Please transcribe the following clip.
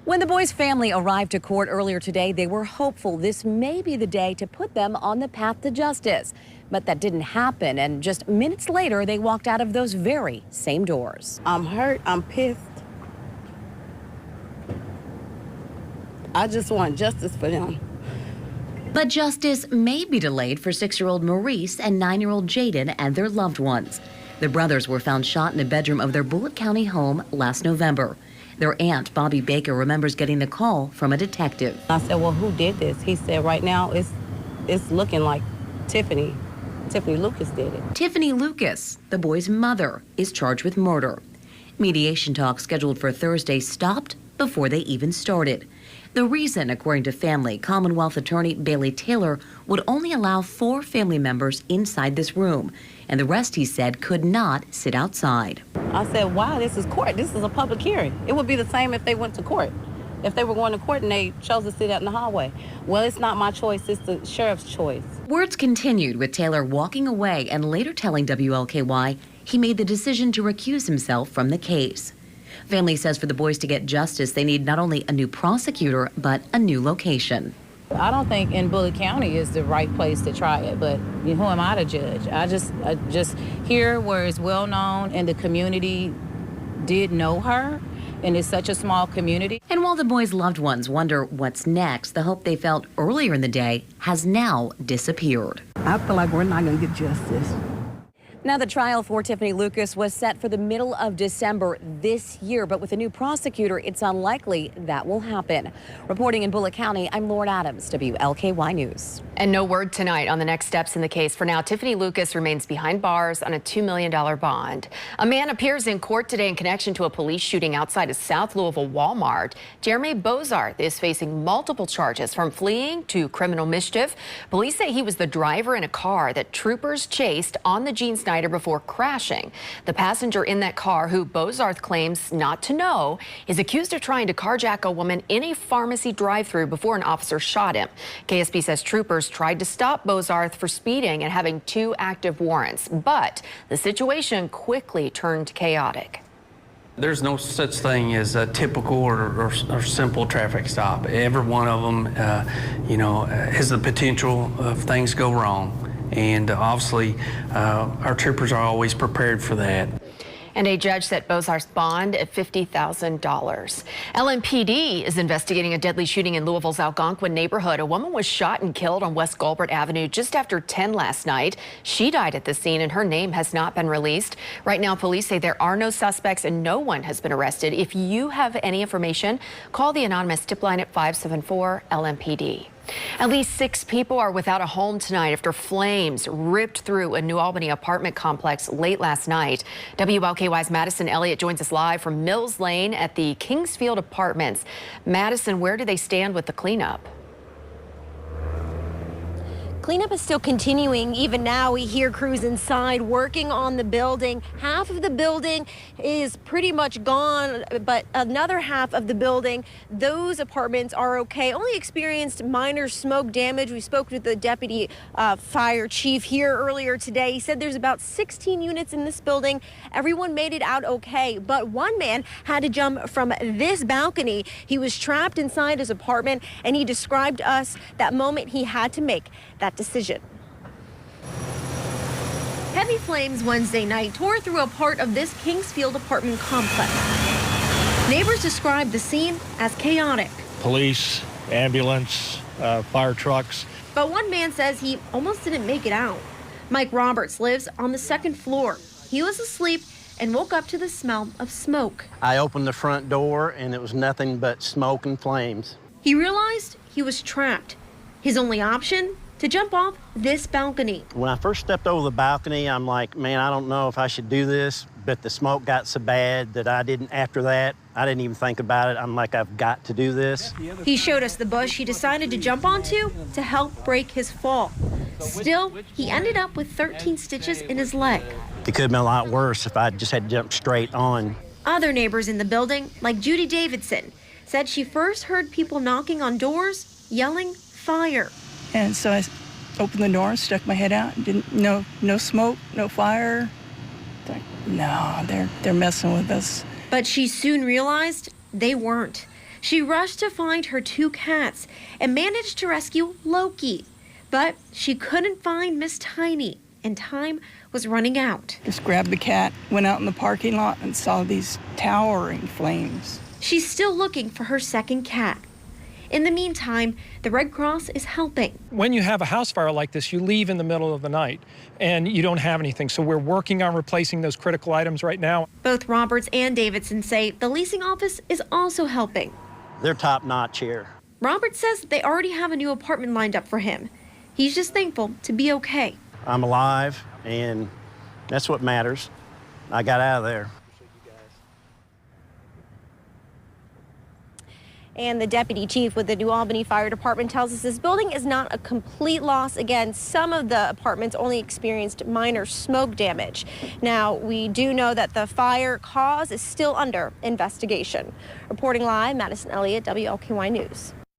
When the boys' family arrived to court earlier today, they were hopeful this may be the day to put them on the path to justice. But that didn't happen, and just minutes later, they walked out of those very same doors. I'm hurt. I'm pissed. I just want justice for them. But justice may be delayed for 6-year-old Maurice and 9-year-old Jaden and their loved ones. The brothers were found shot in a bedroom of their Bullitt County home last November. Their aunt, Bobby Baker, remembers getting the call from a detective. I said, well, who did this? He said, right now, it's looking like Tiffany. Tiffany Lucas did it. Tiffany Lucas, the boy's mother, is charged with murder. Mediation talks scheduled for Thursday stopped before they even started. The reason, according to family, Commonwealth attorney Bailey Taylor would only allow 4 family members inside this room, and the rest, he said, could not sit outside. I said, why? This is court. This is a public hearing. It would be the same if they went to court. If they were going to court and they chose to sit out in the hallway. Well, it's not my choice. It's the sheriff's choice. Words continued, with Taylor walking away and later telling WLKY he made the decision to recuse himself from the case. Family says for the boys to get justice, they need not only a new prosecutor, but a new location. I don't think in Bullitt County is the right place to try it, but who am I to judge? I just here where it's well known and the community did know her, and it's such a small community. And while the boys' loved ones wonder what's next, the hope they felt earlier in the day has now disappeared. I feel like we're not going to get justice. Now, the trial for Tiffany Lucas was set for the middle of December this year, but with a new prosecutor, it's unlikely that will happen. Reporting in Bullitt County, I'm Lauren Adams, WLKY News. And no word tonight on the next steps in the case. For now, Tiffany Lucas remains behind bars on a $2 million bond. A man appears in court today in connection to a police shooting outside a South Louisville Walmart. Jeremy Bozarth is facing multiple charges, from fleeing to criminal mischief. Police say he was the driver in a car that troopers chased on the Gene Snyder before crashing. The passenger in that car, who Bozarth claims not to know, is accused of trying to carjack a woman in a pharmacy drive-thru before an officer shot him. KSB says troopers tried to stop Bozarth for speeding and having 2 active warrants, but the situation quickly turned chaotic. There's no such thing as a typical or simple traffic stop. Every one of them, has the potential of things go wrong. And obviously, our troopers are always prepared for that. And a judge set Bozarth's bond at $50,000. LMPD is investigating a deadly shooting in Louisville's Algonquin neighborhood. A woman was shot and killed on West Gulbert Avenue just after 10 last night. She died at the scene, and her name has not been released. Right now, police say there are no suspects and no one has been arrested. If you have any information, call the anonymous tip line at 574-LMPD. At least 6 people are without a home tonight after flames ripped through a New Albany apartment complex late last night. WLKY's Madison Elliott joins us live from Mills Lane at the Kingsfield Apartments. Madison, where do they stand with the cleanup? Cleanup is still continuing. Even now, we hear crews inside working on the building. Half of the building is pretty much gone, but another half of the building, those apartments are okay. Only experienced minor smoke damage. We spoke with the deputy fire chief here earlier today. He said there's about 16 units in this building. Everyone made it out okay, but one man had to jump from this balcony. He was trapped inside his apartment, and he described us that moment he had to make that decision. Heavy flames Wednesday night tore through a part of this Kingsfield apartment complex. Neighbors described the scene as chaotic. Police, ambulance, fire trucks. But one man says he almost didn't make it out. Mike Roberts lives on the 2nd floor. He was asleep and woke up to the smell of smoke. I opened the front door and it was nothing but smoke and flames. He realized he was trapped. His only option? To jump off this balcony. When I first stepped over the balcony, I'm like, man, I don't know if I should do this, but the smoke got so bad that I didn't even think about it. I'm like, I've got to do this. He showed us the bush he decided to jump onto to help break his fall. Still, he ended up with 13 stitches in his leg. It could have been a lot worse if I just had jumped straight on. Other neighbors in the building, like Judy Davidson, said she first heard people knocking on doors, yelling fire. And so I opened the door, stuck my head out, no smoke, no fire. No, they're messing with us. But she soon realized they weren't. She rushed to find her 2 cats and managed to rescue Loki. But she couldn't find Miss Tiny, and time was running out. Just grabbed the cat, went out in the parking lot and saw these towering flames. She's still looking for her 2nd cat. In the meantime, the Red Cross is helping. When you have a house fire like this, you leave in the middle of the night and you don't have anything. So we're working on replacing those critical items right now. Both Roberts and Davidson say the leasing office is also helping. They're top notch here. Roberts says they already have a new apartment lined up for him. He's just thankful to be okay. I'm alive, and that's what matters. I got out of there. And the deputy chief with the New Albany Fire Department tells us this building is not a complete loss. Again, some of the apartments only experienced minor smoke damage. Now, we do know that the fire cause is still under investigation. Reporting live, Madison Elliott, WLKY News.